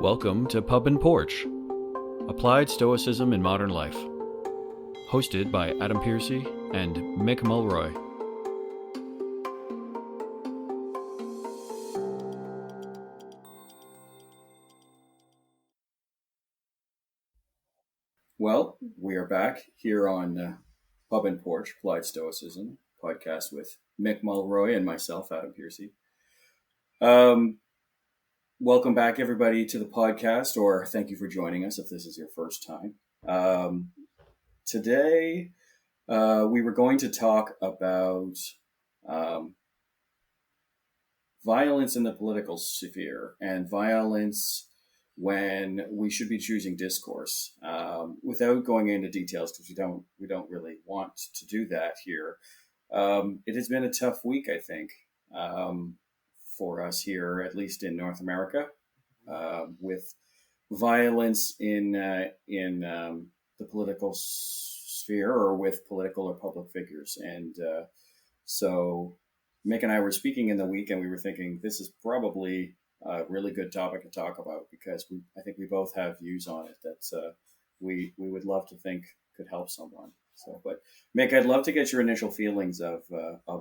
Welcome to Pub and Porch, Applied Stoicism in Modern Life, hosted by Adam Piercy and Mick Mulroy. Well, we are back here on Pub and Porch, Applied Stoicism, podcast with Mick Mulroy and myself, Adam Piercy. Welcome back, everybody, to the podcast, or thank you for joining us if this is your first time. Today, we were going to talk about violence in the political sphere and violence when we should be choosing discourse. Without going into details, because we don't really want to do that here. It has been a tough week, I think, for us here, at least in North America, with violence in the political sphere, or with political or public figures. And so Mick and I were speaking in the week, and we were thinking this is probably a really good topic to talk about, because I think we both have views on it that we would love to think could help someone. So, but Mick, I'd love to get your initial feelings of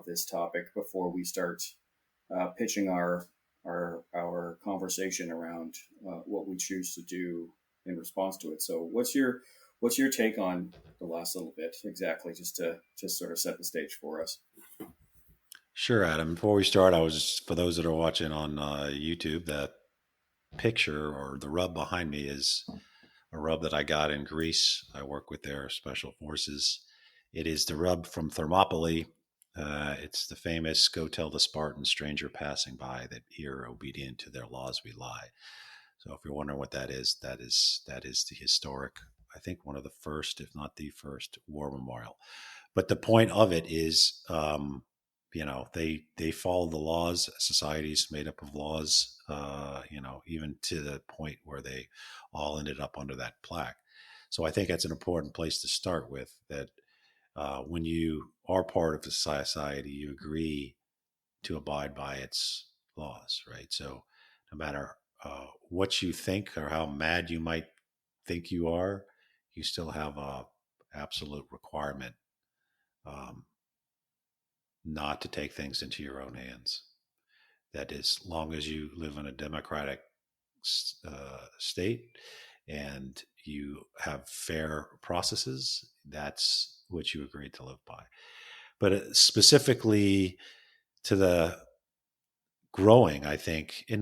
this topic before we start pitching our conversation around what we choose to do in response to it. So, what's your take on the last little bit exactly, just to sort of set the stage for us? Sure, Adam. Before we start, for those that are watching on YouTube, that picture or the rub behind me is a rub that I got in Greece. I work with their special forces. It is the rub from Thermopylae. It's the famous "Go tell the Spartans, stranger passing by, that here obedient to their laws we lie." So if you're wondering what that is the historic, I think one of the first, if not the first, war memorial. But the point of it is, they follow the laws. Societies made up of laws, even to the point where they all ended up under that plaque. So I think that's an important place to start with, that when you are part of a society, you agree to abide by its laws, right? So no matter what you think or how mad you might think you are, you still have a absolute requirement not to take things into your own hands. That as long as you live in a democratic state and you have fair processes, that's what you agreed to live by. But specifically to the growing, I think, and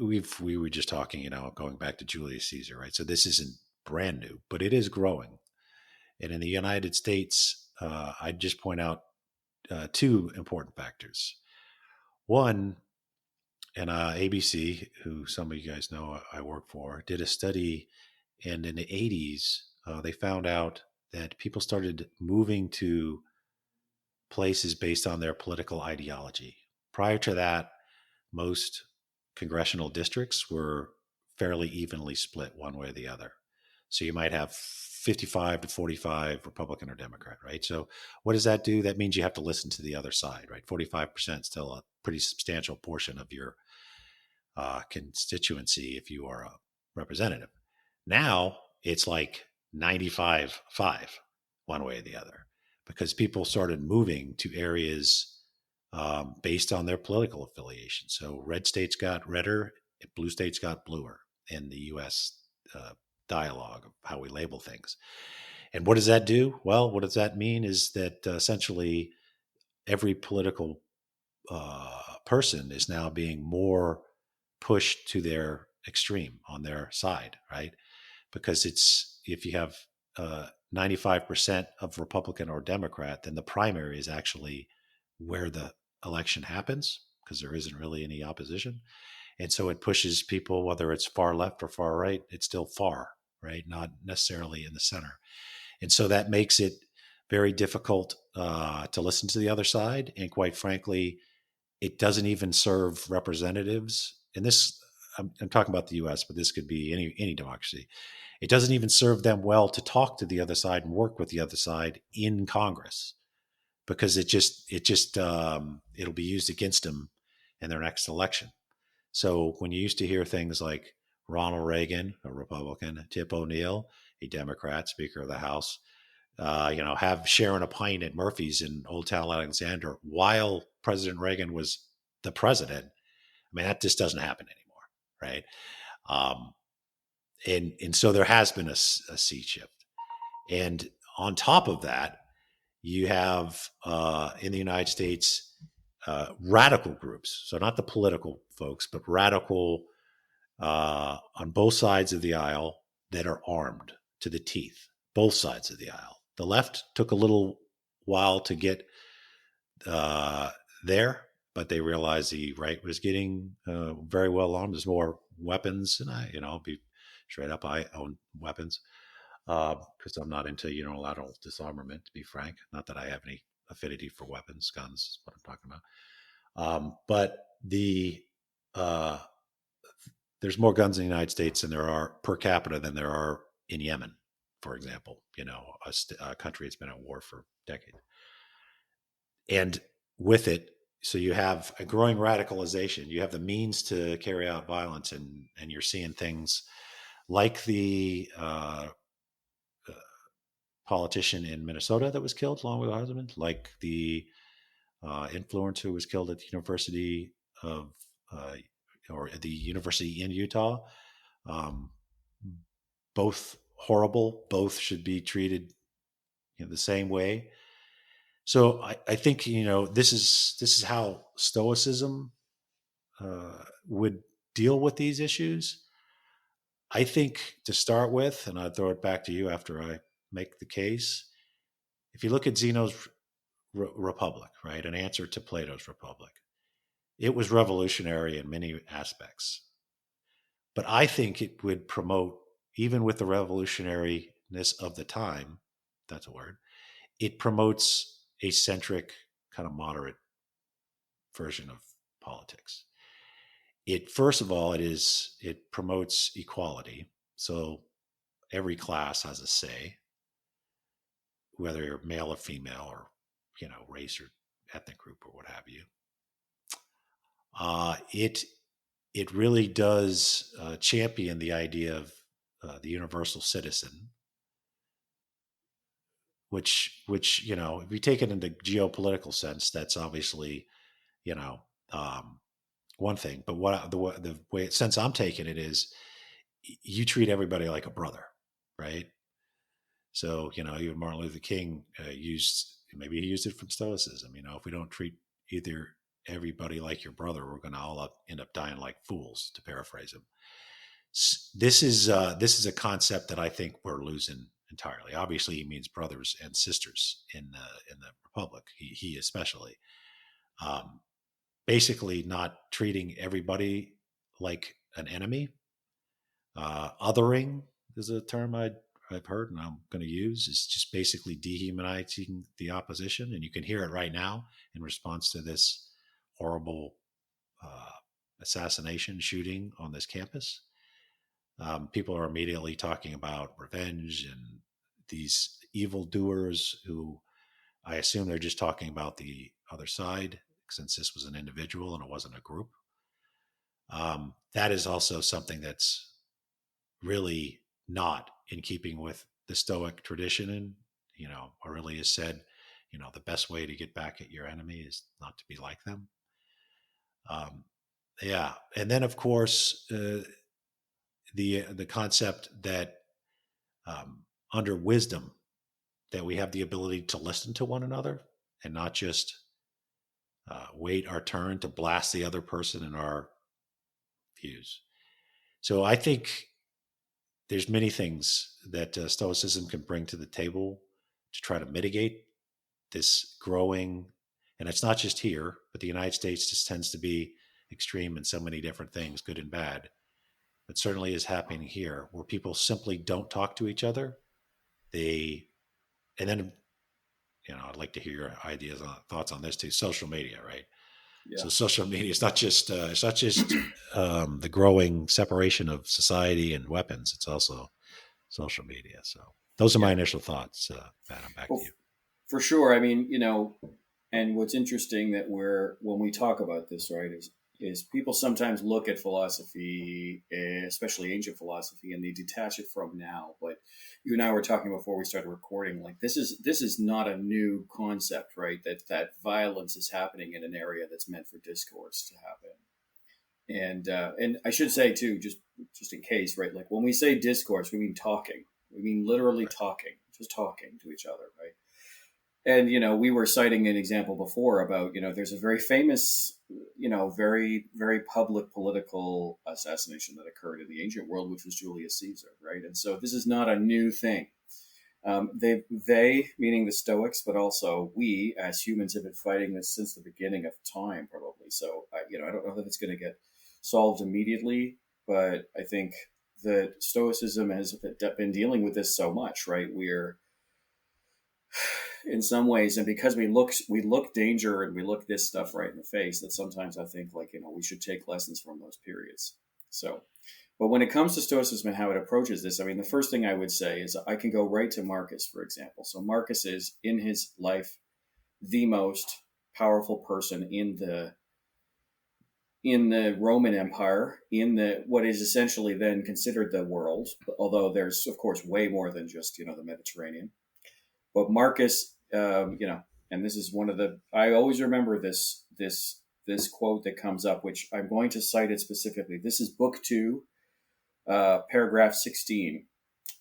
we were just talking, going back to Julius Caesar, right? So this isn't brand new, but it is growing. And in the United States, I'd just point out two important factors. One, and ABC, who some of you guys know I work for, did a study, and in the 80s, they found out that people started moving to places based on their political ideology. Prior to that, most congressional districts were fairly evenly split one way or the other. So you might have 55 to 45 Republican or Democrat, right? So what does that do? That means you have to listen to the other side, right? 45% still a pretty substantial portion of your constituency if you are a representative. Now it's like 95-5 one way or the other, because people started moving to areas based on their political affiliation. So red states got redder, blue states got bluer in the U.S. Dialogue of how we label things. And what does that do? Well, what does that mean is that essentially every political person is now being more pushed to their extreme on their side, right? Because if you have 95% of Republican or Democrat, then the primary is actually where the election happens, because there isn't really any opposition. And so it pushes people, whether it's far left or far right, it's still far, right? Not necessarily in the center. And so that makes it very difficult to listen to the other side. And quite frankly, it doesn't even serve representatives. And this, I'm talking about the US, but this could be any democracy. It doesn't even serve them well to talk to the other side and work with the other side in Congress, because it'll be used against them in their next election. So when you used to hear things like Ronald Reagan, a Republican, Tip O'Neill, a Democrat, Speaker of the House, have sharing a pint at Murphy's in Old Town Alexander while President Reagan was the president. I mean, that just doesn't happen anymore, right? And so there has been a sea shift. And on top of that, you have in the United States radical groups. So not the political folks, but radical on both sides of the aisle that are armed to the teeth, both sides of the aisle. The left took a little while to get there, but they realized the right was getting very well armed. There's more weapons, and I'll be straight up, I own weapons because I'm not into unilateral disarmament, to be frank. Not that I have any affinity for weapons, guns is what I'm talking about. But there's more guns in the United States than there are per capita than there are in Yemen, for example, a country that's been at war for decades. And with it, so you have a growing radicalization. You have the means to carry out violence, and you're seeing things like the politician in Minnesota that was killed along with her husband, like the influencer who was killed at the University of or at the university in Utah. Both horrible. Both should be treated the same way. So I think this is how Stoicism would deal with these issues. I think to start with, and I'll throw it back to you after I make the case. If you look at Zeno's Republic, right, an answer to Plato's Republic, it was revolutionary in many aspects. But I think it would promote, even with the revolutionariness of the time, that's a word, it promotes a centric, kind of moderate version of politics. First of all, it promotes equality. So every class has a say, whether you're male or female or, race or ethnic group or what have you. It really does champion the idea of the universal citizen, which if we take it into geopolitical sense, that's obviously one thing. But what the way since I'm taking it is, you treat everybody like a brother, right? So even Martin Luther King used it from Stoicism. If we don't treat either everybody like your brother, we're going to all end up dying like fools, to paraphrase him. This is a concept that I think we're losing entirely. Obviously, he means brothers and sisters in the Republic. He especially, basically not treating everybody like an enemy. Othering is a term I've heard and I'm going to use. Is just basically dehumanizing the opposition, and you can hear it right now in response to this horrible assassination shooting on this campus. People are immediately talking about revenge and these evildoers who I assume they're just talking about the other side, since this was an individual and it wasn't a group. That is also something that's really not in keeping with the Stoic tradition. And, Aurelius said, the best way to get back at your enemy is not to be like them. And then of course, the concept that under wisdom, that we have the ability to listen to one another and not just wait our turn to blast the other person in our views. So I think there's many things that Stoicism can bring to the table to try to mitigate this growing, and it's not just here, but the United States just tends to be extreme in so many different things, good and bad. But certainly is happening here, where people simply don't talk to each other. And then, I'd like to hear your ideas on thoughts on this too. Social media, right? Yeah. So social media is not just the growing separation of society and weapons. It's also social media. So those are my initial thoughts. Adam, back to you. For sure. I mean, and what's interesting that when we talk about this, right, is is people sometimes look at philosophy, especially ancient philosophy, and they detach it from now. But you and I were talking before we started recording, like this is not a new concept, right? That violence is happening in an area that's meant for discourse to happen. And I should say too, just in case, right? Like when we say discourse, we mean talking. We mean literally talking, just talking to each other, right? And we were citing an example before about there's a very famous very very public political assassination that occurred in the ancient world, which was Julius Caesar, right? And so this is not a new thing. They meaning the Stoics, but also we as humans have been fighting this since the beginning of time, probably. So I don't know if it's going to get solved immediately, but I think that Stoicism has been dealing with this so much, right? We're in some ways, and because we look danger and we look this stuff right in the face, that sometimes I think like we should take lessons from those periods. So, but when it comes to Stoicism and how it approaches this, I mean, the first thing I would say is I can go right to Marcus, for example. So Marcus is in his life the most powerful person in the Roman Empire, in the what is essentially then considered the world, although there's of course way more than just the Mediterranean. But Marcus, and this is one of I always remember this quote that comes up, which I'm going to cite it specifically. This is Book 2, paragraph 16.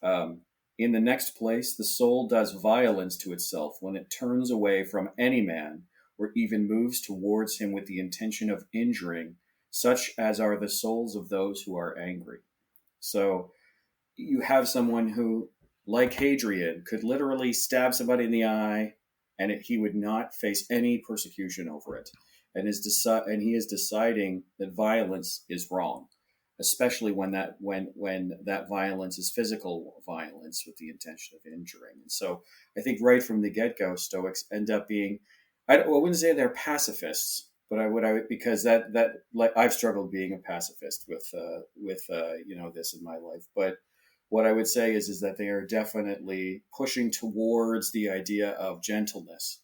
In the next place, the soul does violence to itself when it turns away from any man or even moves towards him with the intention of injuring, such as are the souls of those who are angry. So you have someone who, like Hadrian, could literally stab somebody in the eye, and he would not face any persecution over it. And he is deciding that violence is wrong, especially when that violence is physical violence with the intention of injuring. And so I think right from the get-go, Stoics end up being, I wouldn't say they're pacifists, but because that like I've struggled being a pacifist with this in my life, but what I would say is that they are definitely pushing towards the idea of gentleness.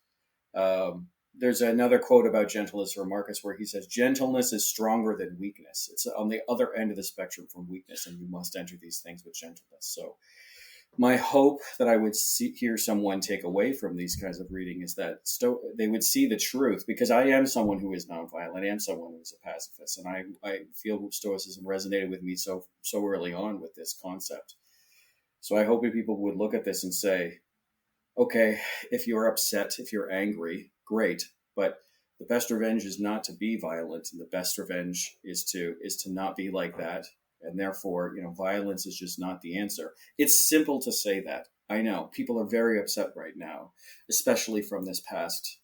There's another quote about gentleness from Marcus where he says, "Gentleness is stronger than weakness. It's on the other end of the spectrum from weakness, and you must enter these things with gentleness." So my hope that I would hear someone take away from these kinds of reading is that they would see the truth, because I am someone who is nonviolent. I am someone who is a pacifist, and I feel Stoicism resonated with me so early on with this concept. So I hope that people would look at this and say, okay, if you're upset, if you're angry, great, but the best revenge is not to be violent, and the best revenge is to not be like that. And therefore, violence is just not the answer. It's simple to say that. I know people are very upset right now, especially from this past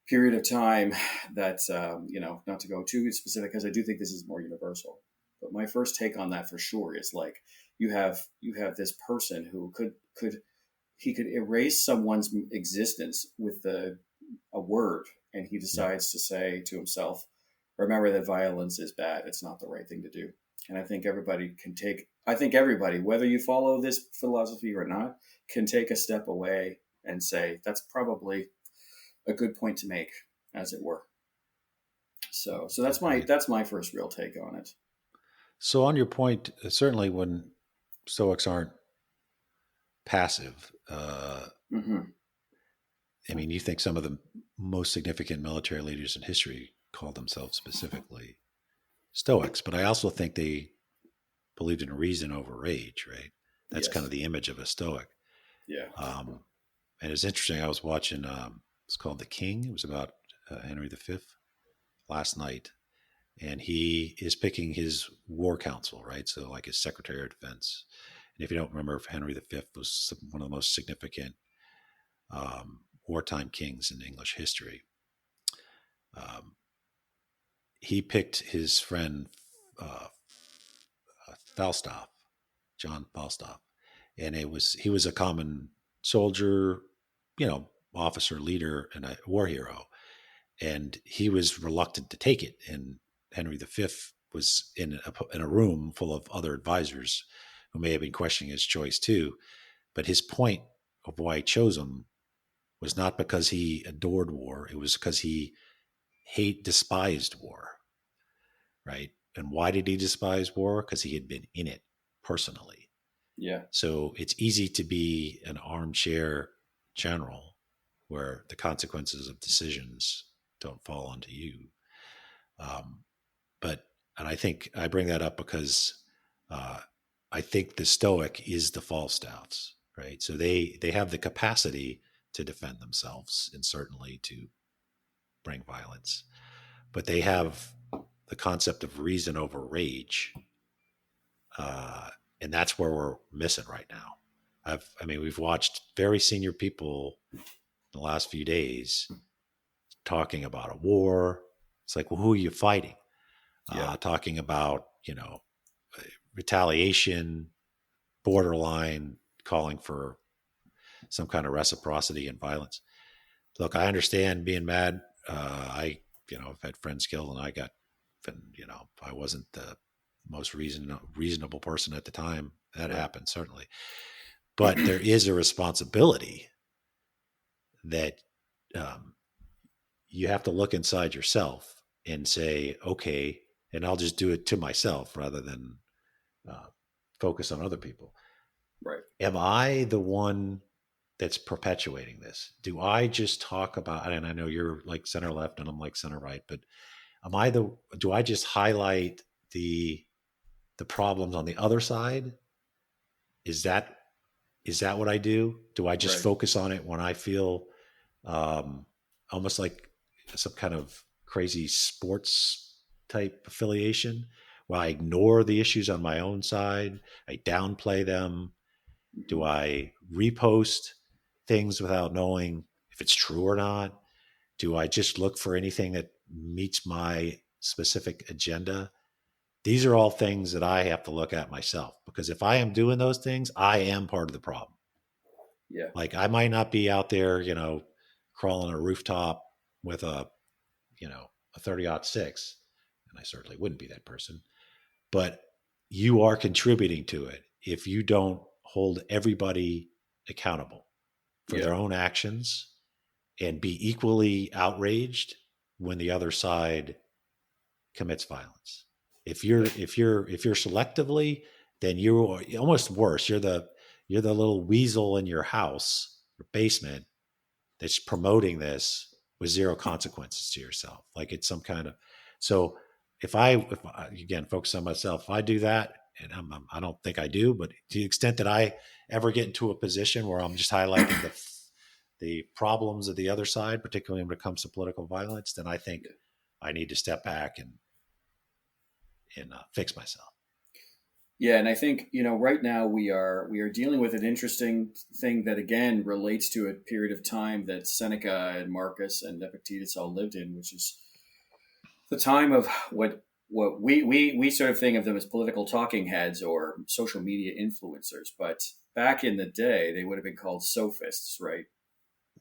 period of time that, not to go too specific, because I do think this is more universal. But my first take on that for sure is like, you have this person who could erase someone's existence with a word, and he decides to say to himself, remember that violence is bad. It's not the right thing to do. And I think everybody, whether you follow this philosophy or not, can take a step away and say, that's probably a good point to make, as it were. So that's my first real take on it. So on your point, certainly when Stoics aren't passive, Mm-hmm. I mean, you think some of the most significant military leaders in history call themselves specifically Stoics, but I also think they believed in reason over rage, right? That's Yes. kind of the image of a Stoic. Yeah. And it's interesting. I was watching, it's called The King. It was about Henry V last night. And he is picking his war council, right? So like his Secretary of Defense. And if you don't remember, Henry V was one of the most significant wartime kings in English history. He picked his friend Falstaff, John Falstaff, and he was a common soldier, officer, leader, and a war hero, and he was reluctant to take it. And Henry V was in a room full of other advisors who may have been questioning his choice too. But his point of why he chose him was not because he adored war; it was because he despised war. right? And why did he despise war? Because he had been in it personally. Yeah. So it's easy to be an armchair general where the consequences of decisions don't fall onto you. And I think I bring that up because I think the Stoic is the Falstafs, right? So they have the capacity to defend themselves and certainly to bring violence, but they have the concept of reason over rage, and that's where we're missing right now. We've watched very senior people in the last few days talking about a war. It's like, well, who are you fighting? Yeah. Talking about, retaliation, borderline, calling for some kind of reciprocity and violence. Look, I understand being mad. I've had friends killed, and I wasn't the most reasonable person at the time. That happened, certainly. But there is a responsibility that you have to look inside yourself and say, okay, and I'll just do it to myself rather than focus on other people. Right. Am I the one that's perpetuating this? Do I just talk about, and I know you're like center left and I'm like center right, but do I just highlight the problems on the other side? Is that what I do? Do I just focus on it when I feel almost like some kind of crazy sports type affiliation, where I ignore the issues on my own side? I downplay them. Do I repost things without knowing if it's true or not? Do I just look for anything that meets my specific agenda? These are all things that I have to look at myself, because if I am doing those things, I am part of the problem. Yeah. Like, I might not be out there, crawling a rooftop with a 30-06, and I certainly wouldn't be that person, but you are contributing to it if you don't hold everybody accountable for their own actions and be equally outraged when the other side commits violence. If you're selectively, then you're almost worse. You're the little weasel in your house or basement that's promoting this with zero consequences to yourself. Like it's some kind of, so if I again focus on myself, if I do that, and I don't think I do, but to the extent that I ever get into a position where I'm just highlighting the problems of the other side, particularly when it comes to political violence, then I think I need to step back and fix myself. Yeah, and I think right now we are dealing with an interesting thing that again relates to a period of time that Seneca and Marcus and Epictetus all lived in, which is the time of what we sort of think of them as political talking heads or social media influencers, but back in the day they would have been called sophists, right?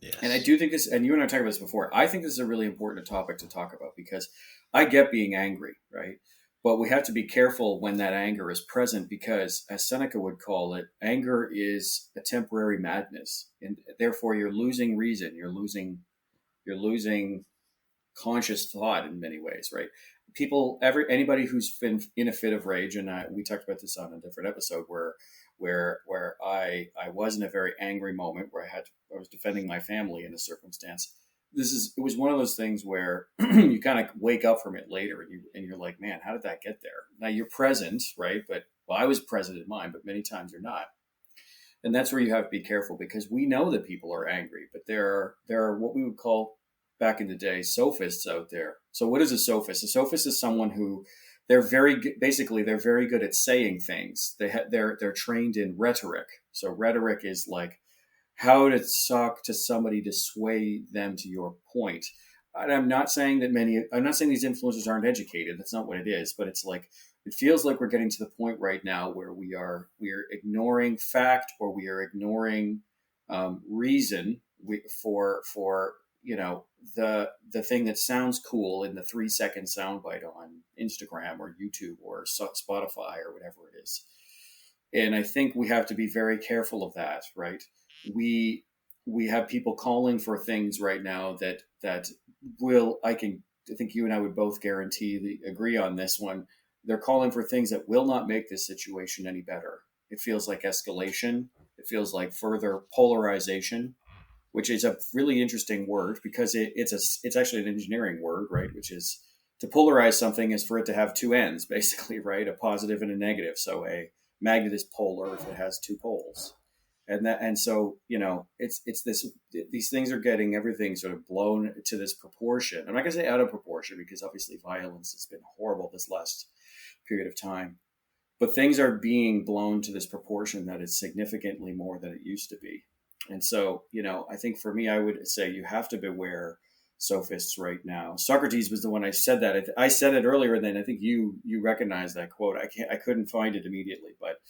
Yes. And I do think this, and you and I talked about this before, I think this is a really important topic to talk about, because I get being angry, right? But we have to be careful when that anger is present, because as Seneca would call it, anger is a temporary madness. And therefore you're losing reason. You're losing conscious thought in many ways, right? Anybody who's been in a fit of rage, and we talked about this on a different episode where I was in a very angry moment where I was defending my family in a circumstance. It was one of those things where you kind of wake up from it later and you're like, man, how did that get there? Now you're present, right? I was present in mine, but many times you're not. And that's where you have to be careful, because we know that people are angry, but there are what we would call back in the day sophists out there. So what is a sophist? A sophist is someone who they're very good at saying things. They're trained in rhetoric. So rhetoric is like how to talk to somebody to sway them to your point. And I'm not saying these influencers aren't educated. That's not what it is. But it's like, it feels like we're getting to the point right now where we are ignoring fact, or we are ignoring reason for the thing that sounds cool in the 3-second soundbite on Instagram or YouTube or Spotify or whatever it is. And I think we have to be very careful of that, right? We have people calling for things right now that I can I think you and I would both agree on this one. They're calling for things that will not make this situation any better. It feels like escalation. It feels like further polarization, which is a really interesting word because it's actually an engineering word, right? Which is to polarize something is for it to have two ends, basically, right? A positive and a negative. So a magnet is polar if it has two poles. And so, it's this, these things are getting everything sort of blown to this proportion. I'm not going to say out of proportion because obviously violence has been horrible this last period of time, but things are being blown to this proportion that it's significantly more than it used to be. And so, I think for me, I would say you have to beware sophists right now. Socrates was the one I said that. I said it earlier, and then I think you recognize that quote. I couldn't find it immediately, but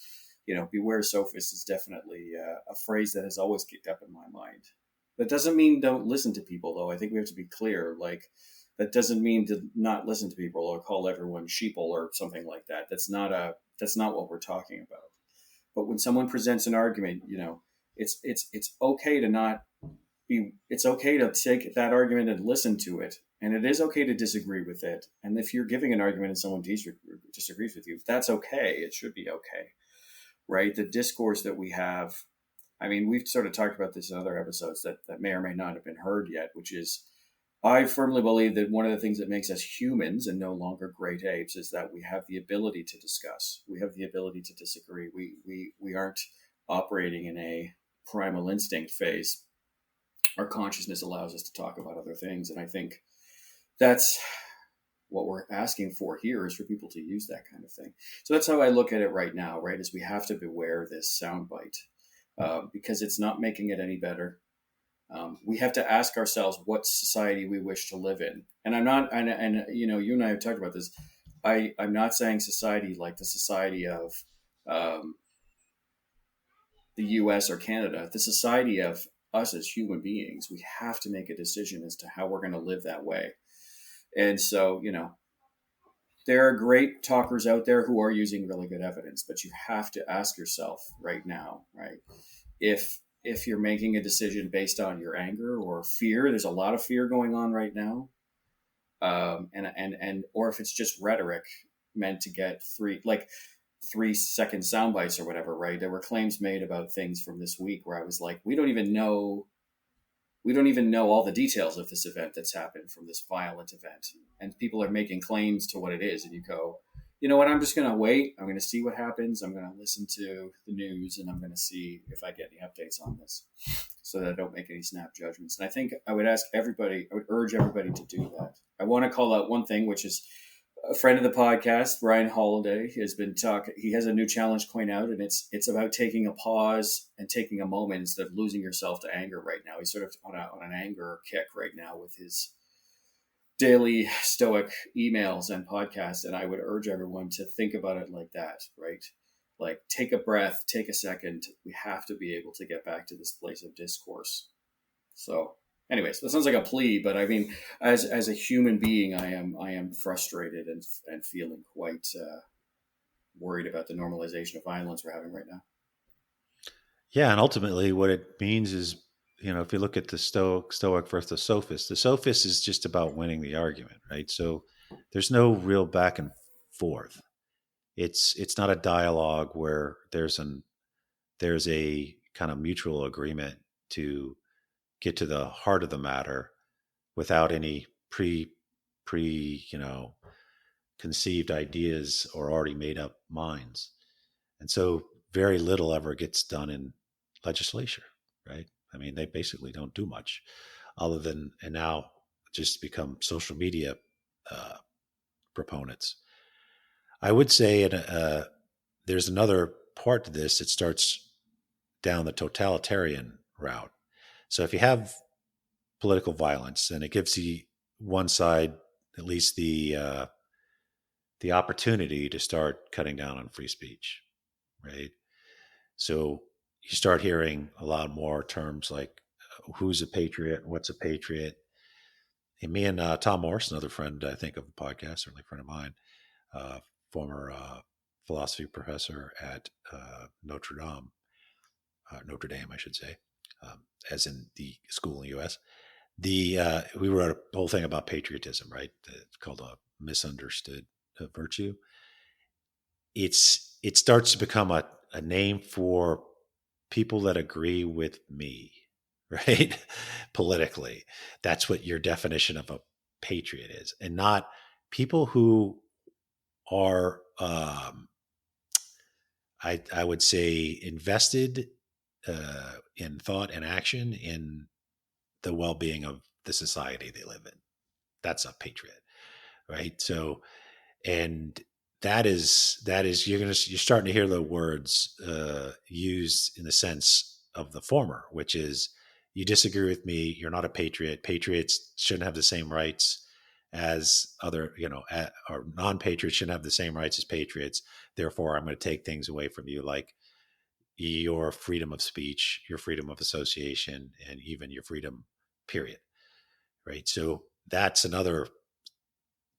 beware sophists is definitely a phrase that has always kicked up in my mind. That doesn't mean don't listen to people, though. I think we have to be clear. Like, that doesn't mean to not listen to people or call everyone sheeple or something like that. That's not what we're talking about. But when someone presents an argument, it's okay to not be. It's okay to take that argument and listen to it, and it is okay to disagree with it. And if you're giving an argument and someone disagrees with you, that's okay. It should be okay. Right? The discourse that we have, I mean, we've sort of talked about this in other episodes that may or may not have been heard yet, which is, I firmly believe that one of the things that makes us humans and no longer great apes is that we have the ability to discuss. We have the ability to disagree. We aren't operating in a primal instinct phase. Our consciousness allows us to talk about other things. And I think that's what we're asking for here, is for people to use that kind of thing. So that's how I look at it right now, right? Is we have to beware this soundbite because it's not making it any better. We have to ask ourselves what society we wish to live in. And I'm not, and you and I have talked about this. I'm not saying society like the society of the US or Canada, the society of us as human beings. We have to make a decision as to how we're going to live that way. And so, there are great talkers out there who are using really good evidence, but you have to ask yourself right now, right? If you're making a decision based on your anger or fear, there's a lot of fear going on right now. Or if it's just rhetoric meant to get 3-second sound bites or whatever, right? There were claims made about things from this week where I was like, we don't even know all the details of this event that's happened, from this violent event. And people are making claims to what it is. And you go, you know what, I'm just going to wait. I'm going to see what happens. I'm going to listen to the news and I'm going to see if I get any updates on this so that I don't make any snap judgments. And I think I would urge everybody to do that. I want to call out one thing, which is a friend of the podcast, Ryan Holiday, has been talking. He has a new challenge coin out, and it's about taking a pause and taking a moment instead of losing yourself to anger right now. He's sort of on an anger kick right now with his daily Stoic emails and podcasts. And I would urge everyone to think about it like that, right? Like, take a breath, take a second. We have to be able to get back to this place of discourse. So anyways, that sounds like a plea, but I mean, as a human being, I am frustrated and feeling quite worried about the normalization of violence we're having right now. Yeah, and ultimately, what it means is, if you look at the Stoic versus the sophist is just about winning the argument, right? So there's no real back and forth. It's not a dialogue where there's a kind of mutual agreement to get to the heart of the matter without any conceived ideas or already made up minds. And so very little ever gets done in legislature, right? I mean, they basically don't do much other than, and now just become social media proponents. I would say there's another part to this. It starts down the totalitarian route. So if you have political violence, and it gives the one side at least the opportunity to start cutting down on free speech, right? So you start hearing a lot more terms like who's a patriot, what's a patriot. And me and Tom Morris, another friend, I think, of the podcast, certainly a friend of mine, former philosophy professor at Notre Dame, I should say, as in the school in the U.S., we wrote a whole thing about patriotism, right? It's called a misunderstood virtue. It starts to become a name for people that agree with me, right? Politically, that's what your definition of a patriot is, and not people who are, I would say, invested in thought and action in the well-being of the society they live in. That's a patriot, right? So, and you're starting to hear the words used in the sense of the former, which is you disagree with me, you're not a patriot. Patriots shouldn't have the same rights as other, or non-patriots shouldn't have the same rights as patriots. Therefore, I'm going to take things away from you, like your freedom of speech, your freedom of association, and even your freedom, period. Right. So that's another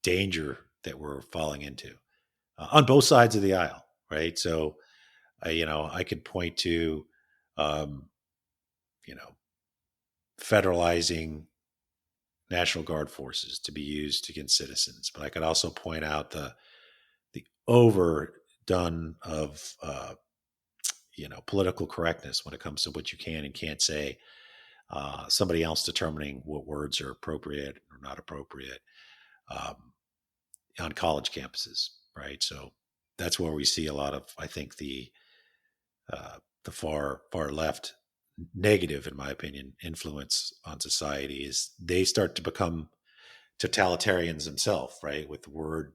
danger that we're falling into on both sides of the aisle. Right. So, I could point to, you know, federalizing National Guard forces to be used against citizens, but I could also point out the overdone of political correctness when it comes to what you can and can't say. Somebody else determining what words are appropriate or not appropriate on college campuses, right? So that's where we see a lot of, I think, the far left negative, in my opinion, influence on society is they start to become totalitarians themselves, right? With the word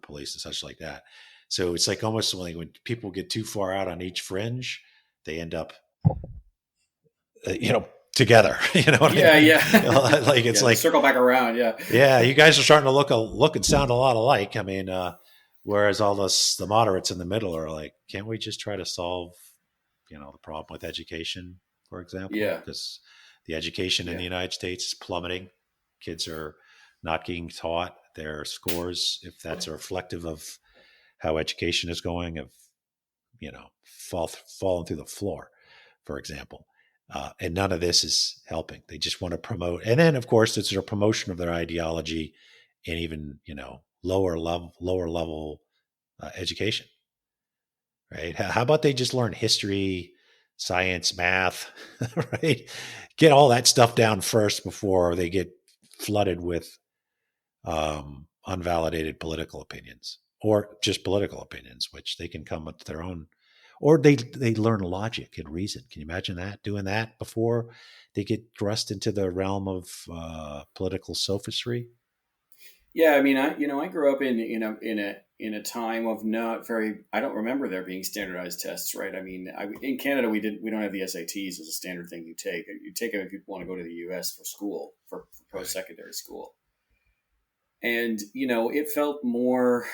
police and such like that. So it's like almost like when people get too far out on each fringe, they end up, together. You know what I mean? Yeah. Like it's like circle back around. Yeah, you guys are starting to look and sound a lot alike. I mean, whereas all the moderates in the middle are like, can't we just try to solve, the problem with education, for example? Yeah. Because the education in the United States is plummeting. Kids are not getting taught their scores, if that's reflective of how education is going, of falling through the floor, for example. And none of this is helping. They just want to promote, and then of course it's a promotion of their ideology, and even lower level education. Right? How about they just learn history, science, math, right? Get all that stuff down first before they get flooded with unvalidated political opinions, or just political opinions, which they can come up with their own, or they learn logic and reason. Can you imagine that, doing that before they get thrust into the realm of political sophistry? Yeah, I mean, I grew up in a time of not very. I don't remember there being standardized tests, right? I mean, in Canada we don't have the SATs as a standard thing you take. You take them if you want to go to the U.S. for school, for post secondary school, and it felt more.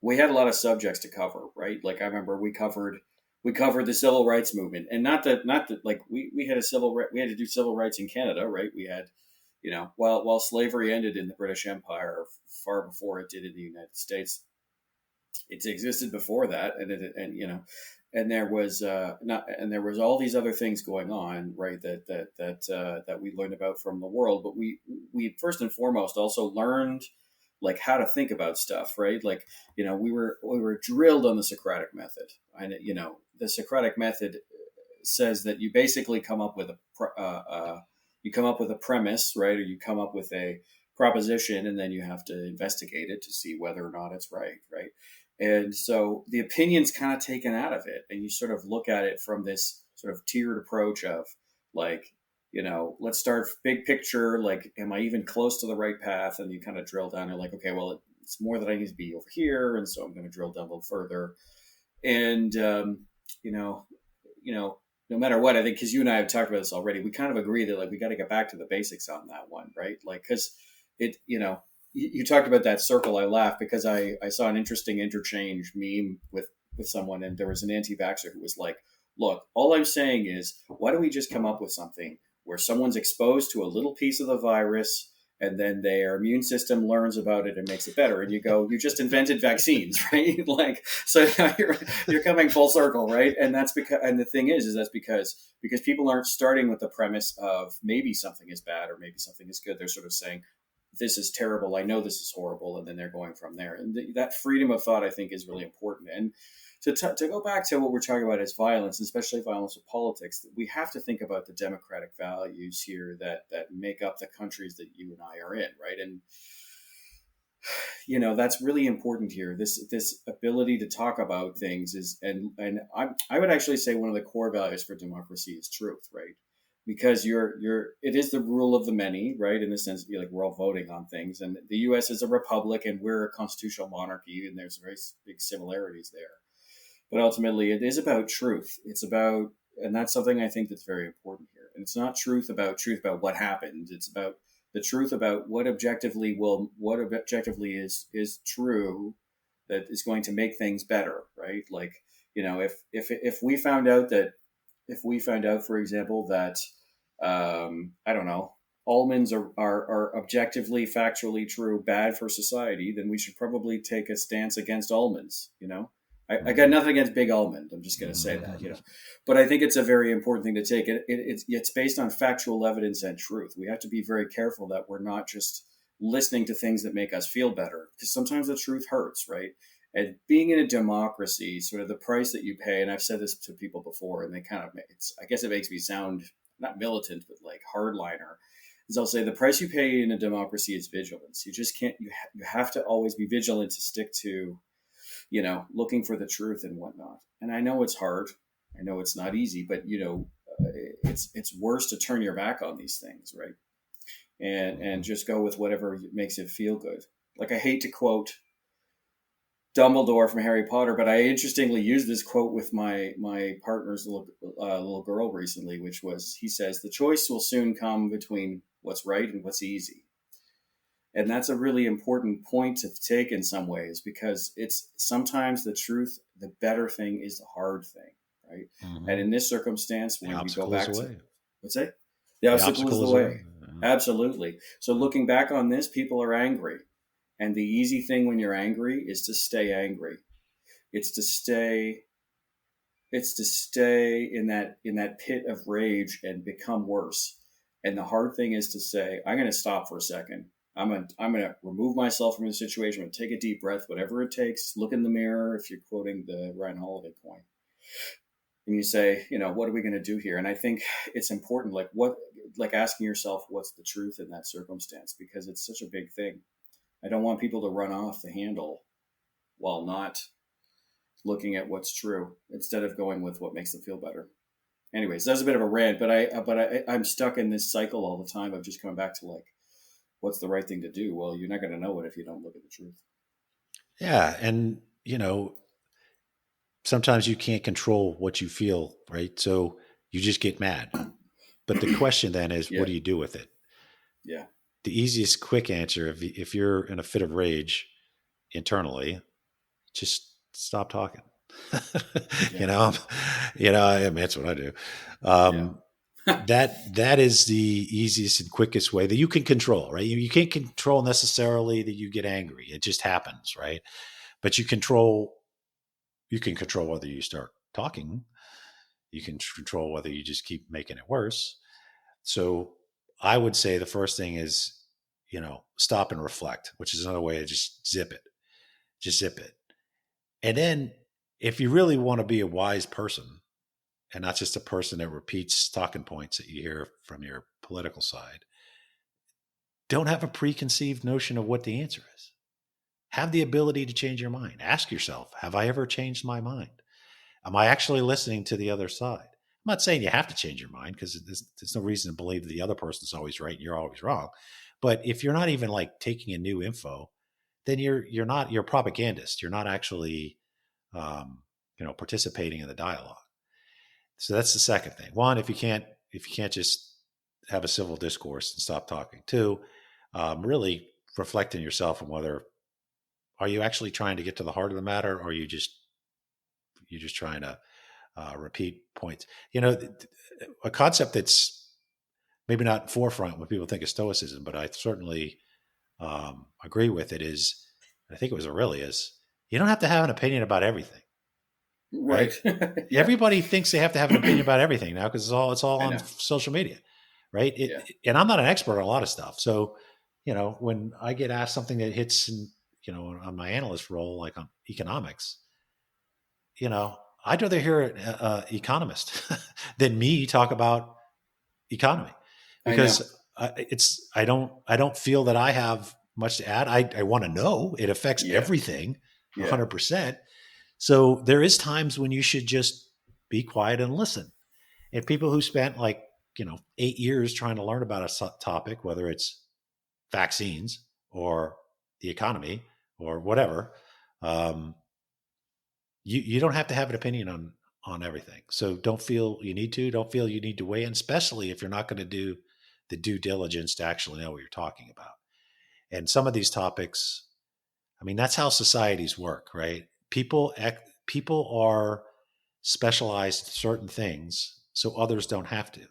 We had a lot of subjects to cover, right? Like I remember we covered the civil rights movement, and not that like we had we had to do civil rights in Canada, right? We had while slavery ended in the British Empire far before it did in the United States, it existed before that, and there was there was all these other things going on, right? That we learned about from the world, but we first and foremost also learned like how to think about stuff, right? Like we were drilled on the Socratic method, and the Socratic method says that you basically come up with a premise, right? Or you come up with a proposition, and then you have to investigate it to see whether or not it's right, right? And so the opinion's kind of taken out of it, and you sort of look at it from this sort of tiered approach of like, let's start big picture, like, am I even close to the right path? And you kind of drill down and like, okay, well, it's more that I need to be over here, and so I'm going to drill down a little further. And no matter what, I think, because you and I have talked about this already, we kind of agree that like we got to get back to the basics on that one, right? Like, because you talked about that circle. I laughed because I saw an interesting interchange meme with someone, and there was an anti-vaxxer who was like, look, all I'm saying is, why don't we just come up with something where someone's exposed to a little piece of the virus, and then their immune system learns about it and makes it better. And you go, you just invented vaccines, right? Like, so now you're coming full circle, right? And that's because, and the thing is that's because people aren't starting with the premise of maybe something is bad or maybe something is good. They're sort of saying, this is terrible. I know this is horrible. And then they're going from there. And that freedom of thought, I think, is really important. And to go back to what we're talking about as violence, especially violence with politics, we have to think about the democratic values here that make up the countries that you and I are in, right? And that's really important here. This ability to talk about things is, and I would actually say one of the core values for democracy is truth, right? Because it is the rule of the many, right? In the sense, like, we're all voting on things, and the U.S. is a republic, and we're a constitutional monarchy, and there's very big similarities there. But ultimately, it is about truth. It's about, and that's something I think that's very important here. And it's not truth about what happened. It's about the truth about what objectively is true that is going to make things better, right? Like, if we found out, for example, that I don't know, almonds are objectively, factually true, bad for society, then we should probably take a stance against almonds. I got nothing against Big Almond. I'm just going to say that, but I think it's a very important thing to take. It's based on factual evidence and truth. We have to be very careful that we're not just listening to things that make us feel better, because sometimes the truth hurts, right? And being in a democracy, sort of the price that you pay, and I've said this to people before, and I guess it makes me sound not militant, but like hardliner, is I'll say the price you pay in a democracy is vigilance. You just can't, you have to always be vigilant to stick to, looking for the truth and whatnot. And I know it's hard. I know it's not easy, but it's worse to turn your back on these things, right? And just go with whatever makes it feel good. Like, I hate to quote Dumbledore from Harry Potter, but I interestingly used this quote with my partner's little girl recently, which was, he says, "The choice will soon come between what's right and what's easy." And that's a really important point to take in some ways, because it's sometimes the truth, the better thing is the hard thing, right? Mm-hmm. And in this circumstance, when we go back to, what's that? The obstacle is the way. Absolutely. So looking back on this, people are angry. And the easy thing when you're angry is to stay angry. It's to stay in that pit of rage and become worse. And the hard thing is to say, I'm going to stop for a second. I'm going to remove myself from the situation. I'm going to take a deep breath, whatever it takes. Look in the mirror, if you're quoting the Ryan Holiday point. And you say, what are we going to do here? And I think it's important, like asking yourself, what's the truth in that circumstance? Because it's such a big thing. I don't want people to run off the handle while not looking at what's true, instead of going with what makes them feel better. Anyways, that's a bit of a rant, but I'm stuck in this cycle all the time of just coming back to, like, what's the right thing to do? Well, you're not going to know it if you don't look at the truth. Yeah. And, sometimes you can't control what you feel, right? So you just get mad. But the question then is, what do you do with it? Yeah. The easiest quick answer, if you're in a fit of rage internally, just stop talking. I mean, that's what I do. That is the easiest and quickest way that you can control, right? You can't control necessarily that you get angry. It just happens, right? But you can control whether you start talking. You can control whether you just keep making it worse. So I would say the first thing is, stop and reflect, which is another way to just zip it. And then if you really want to be a wise person and not just a person that repeats talking points that you hear from your political side, don't have a preconceived notion of what the answer is. Have the ability to change your mind. Ask yourself, have I ever changed my mind? Am I actually listening to the other side? I'm not saying you have to change your mind, because there's no reason to believe that the other person's always right and you're always wrong. But if you're not even like taking in new info, then you're a propagandist. You're not actually, participating in the dialogue. So that's the second thing. One, if you can't just have a civil discourse and stop talking. Two, really reflect on yourself and whether, are you actually trying to get to the heart of the matter, or are you're just trying to repeat points? A concept that's maybe not forefront when people think of Stoicism, but I certainly agree with it. Is I think it was Aurelius. You don't have to have an opinion about everything, right? Right. Yeah. Everybody thinks they have to have an opinion about everything now because it's all I on know. social media, right? Yeah. And I'm not an expert on a lot of stuff, so when I get asked something that hits, on my analyst role, like on economics, I'd rather hear an economist than me talk about economy I know. because I don't feel that I have much to add. I want to know it affects Yeah. everything Yeah. 100%. So there is times when you should just be quiet and listen. And people who spent 8 years trying to learn about a topic, whether it's vaccines or the economy or whatever, um, you don't have to have an opinion on everything. So don't feel you need to. Don't feel you need to weigh in, especially if you're not going to do the due diligence to actually know what you're talking about. And some of these topics, I mean, that's how societies work, right? People are specialized in certain things, so others don't have to.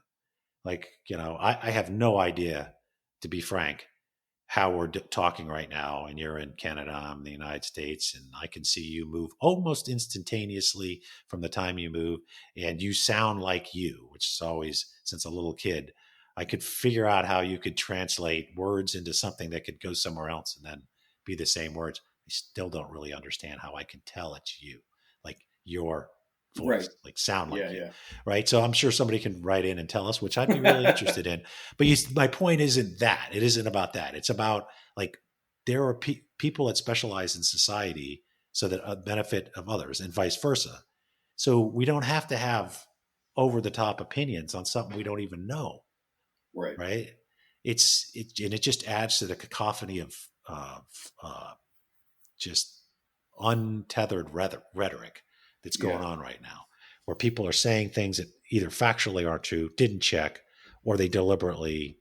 I have no idea, to be frank, how we're talking right now, and you're in Canada, I'm in the United States, and I can see you move almost instantaneously from the time you move, and you sound like you, which is always, since a little kid, I could figure out how you could translate words into something that could go somewhere else and then be the same words. I still don't really understand how I can tell it's you, like your Right. voice, like sound Yeah. like you, Yeah. right? So I'm sure somebody can write in and tell us, which I'd be really interested in. But my point isn't that. It isn't about that. It's about there are people that specialize in society so that a benefit of others and vice versa. So we don't have to have over the top opinions on something we don't even know, Right. right? And it just adds to the cacophony of just untethered rhetoric that's going Yeah. on right now, where people are saying things that either factually aren't true, didn't check, or they deliberately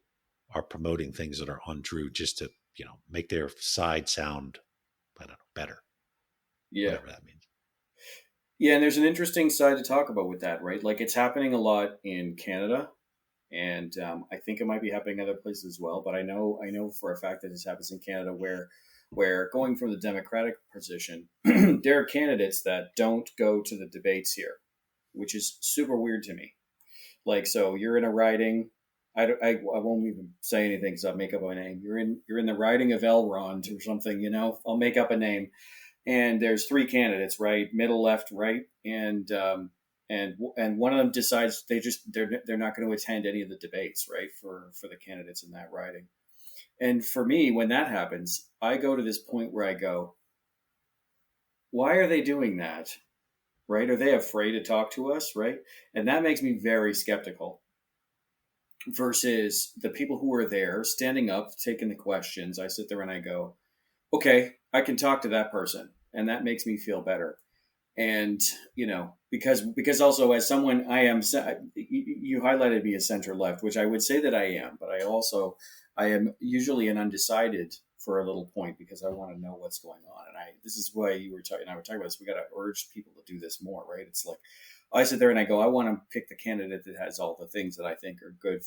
are promoting things that are untrue just to, make their side sound, I don't know, better, Yeah. whatever that means. Yeah. And there's an interesting side to talk about with that, right? Like it's happening a lot in Canada, and I think it might be happening other places as well. But I know for a fact that this happens in Canada, where going from the Democratic position, there are candidates that don't go to the debates here, which is super weird to me. Like, so you're in a riding. I won't even say anything because I'll make up a name. You're in the riding of Elrond or something. I'll make up a name, and there's three candidates, right, middle, left, right, and one of them decides they're not going to attend any of the debates, right, for the candidates in that riding. And for me, when that happens, I go to this point where I go, why are they doing that? Right? Are they afraid to talk to us? Right? And that makes me very skeptical versus the people who are there standing up, taking the questions. I sit there and I go, okay, I can talk to that person. And that makes me feel better. And, because also as someone, you highlighted me as center left, which I would say that I am, but I am usually an undecided for a little point because I want to know what's going on. And this is why you were talking, and I were talking about this. We got to urge people to do this more, right? It's like, I sit there and I go, I want to pick the candidate that has all the things that I think are good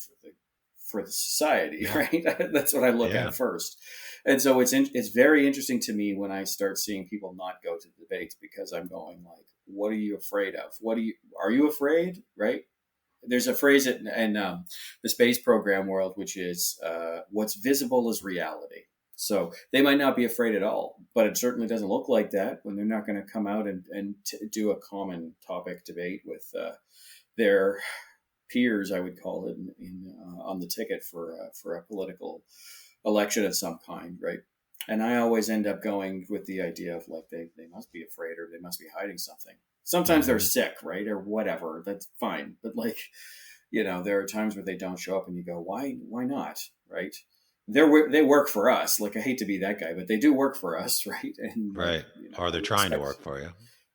for the society, Yeah. right? That's what I look Yeah. at first. And so it's very interesting to me when I start seeing people not go to debates because I'm going like, what are you afraid of? Are you afraid? Right? There's a phrase in the space program world, which is what's visible is reality. So they might not be afraid at all, but it certainly doesn't look like that when they're not going to come out and do a common topic debate with their peers, I would call it, on the ticket for a political election of some kind, right? And I always end up going with the idea of like they must be afraid or they must be hiding something. Sometimes they're sick, right, or whatever. That's fine, but there are times where they don't show up, and you go, why not, right? They work for us. Like I hate to be that guy, but they do work for us, right? And Right. Or they're trying to work for you.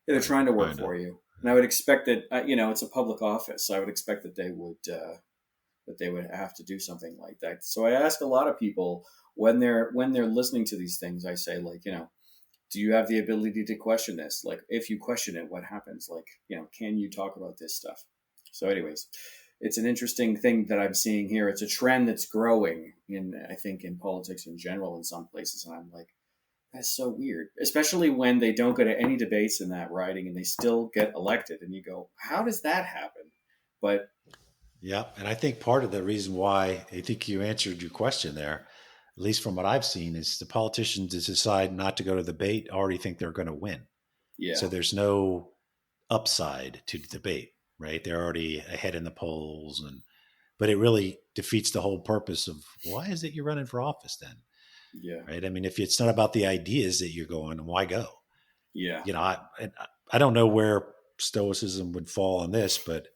They're Right. trying to work for you. And I would expect that it's a public office. I would expect that they would have to do something like that. So I ask a lot of people when they're listening to these things. I say do you have the ability to question this? Like if you question it, what happens? Like can you talk about this stuff? So anyways, it's an interesting thing that I'm seeing here. It's a trend that's growing I think in politics in general in some places. And I'm like, that's so weird, especially when they don't go to any debates in that riding and they still get elected. And you go, how does that happen? But Yeah. And I think part of the reason why I think you answered your question there, at least from what I've seen, is the politicians that decide not to go to the debate already think they're going to win. yeah, So there's no upside to the debate, right? They're already ahead in the polls, but it really defeats the whole purpose of why is it you're running for office then, yeah, right? I mean, if it's not about the ideas that you're going, why go? yeah, You know, I don't know where Stoicism would fall on this, but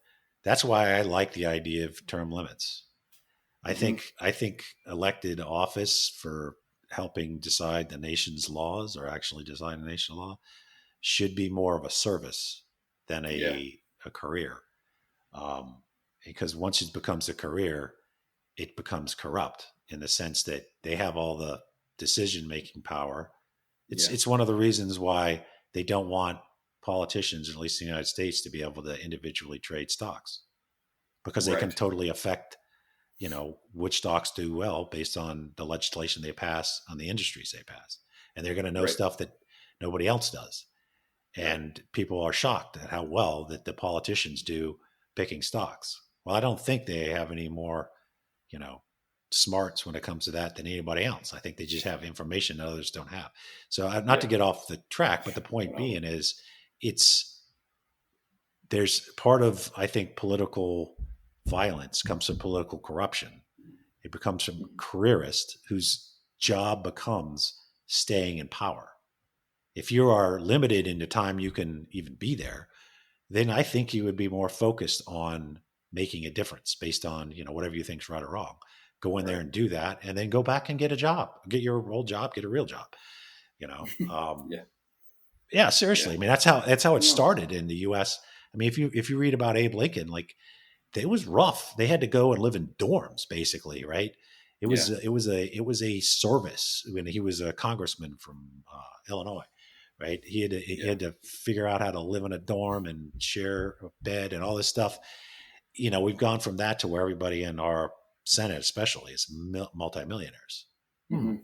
that's why I like the idea of term limits. hmm, I think elected office for helping decide the nation's laws or actually decide the nation's law should be more of a service than yeah, a career. Because once it becomes a career, it becomes corrupt in the sense that they have all the decision making power. yeah, It's one of the reasons why they don't want politicians, at least in the United States, to be able to individually trade stocks because they can right, totally affect, you know, which stocks do well based on the legislation they pass on the industries they pass. And they're going to know right, stuff that nobody else does. right, And people are shocked at how well that the politicians do picking stocks. Well, I don't think they have any more, you know, smarts when it comes to that than anybody else. I think they just have information that others don't have. So not to yeah, get off the track, but the point well, being is it's there's part of, I think, political violence comes from political corruption. It becomes from careerists whose job becomes staying in power. If you are limited in the time you can even be there, then I think you would be more focused on making a difference based on, you know, whatever you think is right or wrong. Go in there right, and do that, and then go back and get a job, get your old job, get a real job. You know, yeah, yeah, yeah, seriously. I mean, that's how it no, started in the U.S. I mean, if you read about Abe Lincoln, like it was rough. They had to go and live in dorms, basically, right? yeah, It was a service when he was a congressman from Illinois, right? He yeah, had to figure out how to live in a dorm and share a bed and all this stuff. You know, we've gone from that to where everybody in our Senate, especially, is multimillionaires. Hmm. hmm,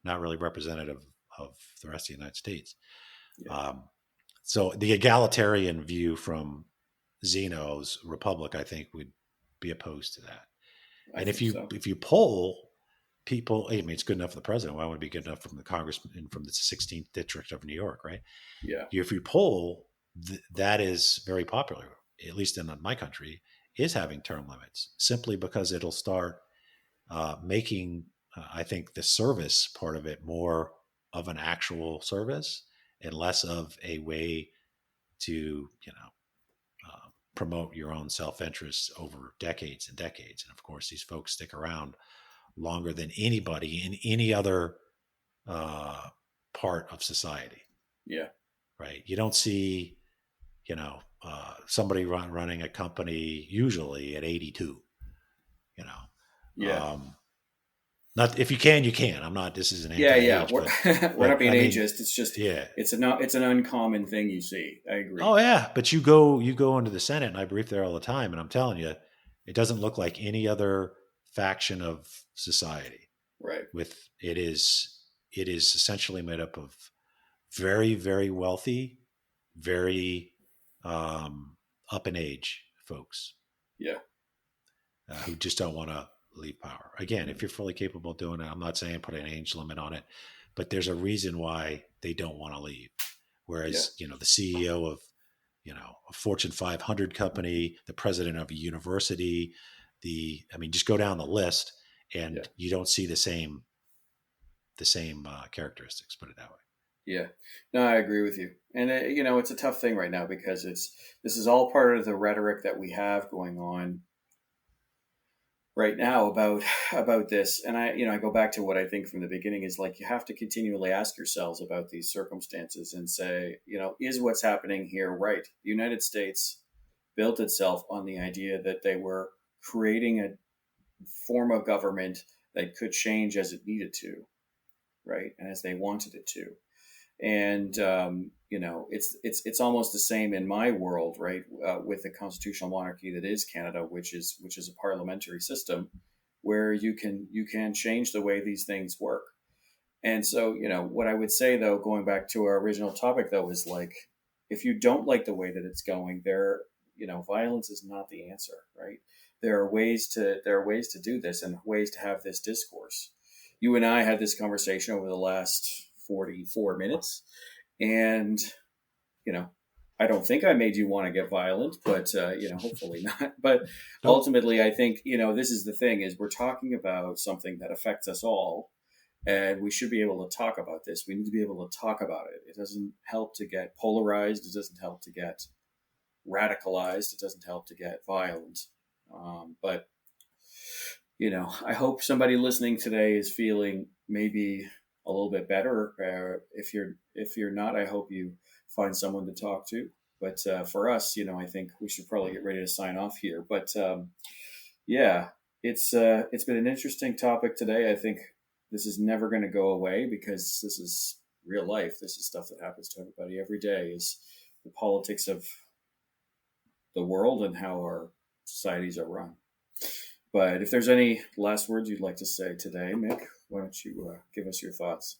Not really representative of the rest of the United States. yeah, Um, so the egalitarian view from Zeno's Republic, I think, would be opposed to that. I And think so. if you poll people, I mean, it's good enough for the president. Why would it be good enough from the congressman from the 16th district of New York, right? Yeah, If you poll, that is very popular, at least in my country, is having term limits simply because it'll start making, I think, the service part of it more of an actual service and less of a way to, you know, promote your own self-interest over decades and decades. And of course, these folks stick around longer than anybody in any other uh, part of society, yeah, right? You don't see, you know, somebody running a company usually at 82, you know. yeah. Not if you can, you can. I'm not. This is an Yeah, yeah. anti-age, We're not but being I mean, ageist. It's just yeah. it's an uncommon thing you see. I agree. Oh yeah, but you go into the Senate, and I brief there all the time, and I'm telling you, it doesn't look like any other faction of society. Right. With it is essentially made up of very wealthy, very up in age folks Yeah. who just don't want to leave power. Again, if you're fully capable of doing it, I'm not saying put an age limit on it, but there's a reason why they don't want to leave. Yeah. Whereas, you know, the CEO of, you know, a Fortune 500 company, the president of a university, I mean, just go down the list Yeah. and you don't see the same characteristics, put it that way. Yeah. No, I agree with you. And it's a tough thing right now because this is all part of the rhetoric that we have going on right now about this. And I go back to what I think from the beginning is like you have to continually ask yourselves about these circumstances and say, is what's happening here right? The United States built itself on the idea that they were creating a form of government that could change as it needed to, right? And as they wanted it to. And it's almost the same in my world, right? With the constitutional monarchy that is Canada, which is a parliamentary system, where you can change the way these things work. And so, what I would say, though, going back to our original topic, though, is like, if you don't like the way that it's going, violence is not the answer, right? There are ways to do this and ways to have this discourse. You and I had this conversation over the last 44 minutes, and I don't think I made you want to get violent, but hopefully not. But ultimately, I think this is the thing: is we're talking about something that affects us all. And we should be able to talk about this. We need to be able to talk about it. It doesn't help to get polarized. It doesn't help to get radicalized. It doesn't help to get violent. But I hope somebody listening today is feeling maybe a little bit better. If you're not, I hope you find someone to talk to. But for us, I think we should probably get ready to sign off here. But it's been an interesting topic today. I think this is never going to go away because this is real life. This is stuff that happens to everybody every day, is the politics of the world and how our societies are run. But if there's any last words you'd like to say today, Mick, why don't you give us your thoughts?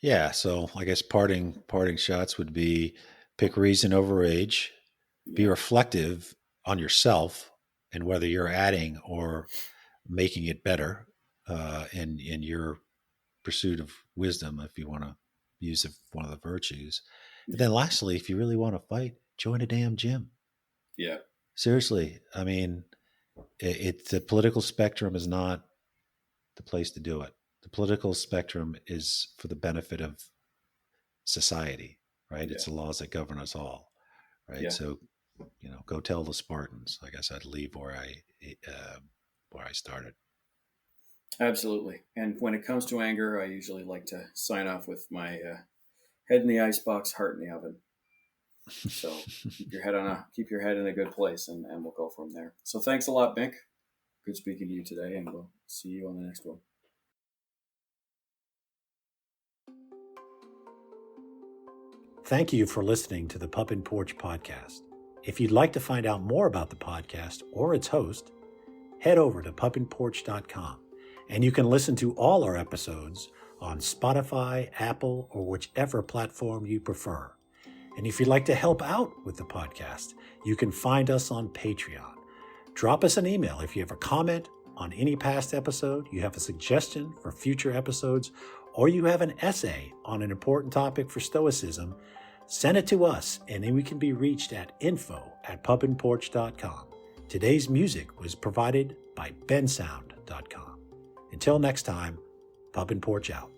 Yeah. So I guess parting shots would be: pick reason over age, be reflective on yourself and whether you're adding or making it better. In your pursuit of wisdom, if you want to use one of the virtues. And then lastly, if you really want to fight, join a damn gym. Yeah. Seriously. I mean, the political spectrum is not the place to do it. The political spectrum is for the benefit of society, right? Yeah. It's the laws that govern us all, right? Yeah. So, go tell the Spartans. I guess I'd leave where I started. Absolutely. And when it comes to anger, I usually like to sign off with my head in the icebox, heart in the oven. So keep your head in a good place, and we'll go from there. So thanks a lot, Mick. Good speaking to you today, and we'll see you on the next one. Thank you for listening to the Pup and Porch podcast. If you'd like to find out more about the podcast or its host, head over to pupandporch.com. And you can listen to all our episodes on Spotify, Apple, or whichever platform you prefer. And if you'd like to help out with the podcast, you can find us on Patreon. Drop us an email if you have a comment on any past episode, you have a suggestion for future episodes, or you have an essay on an important topic for Stoicism. Send it to us, and then we can be reached at info@pupandporch.com. Today's music was provided by bensound.com. Until next time, Pup and Porch out.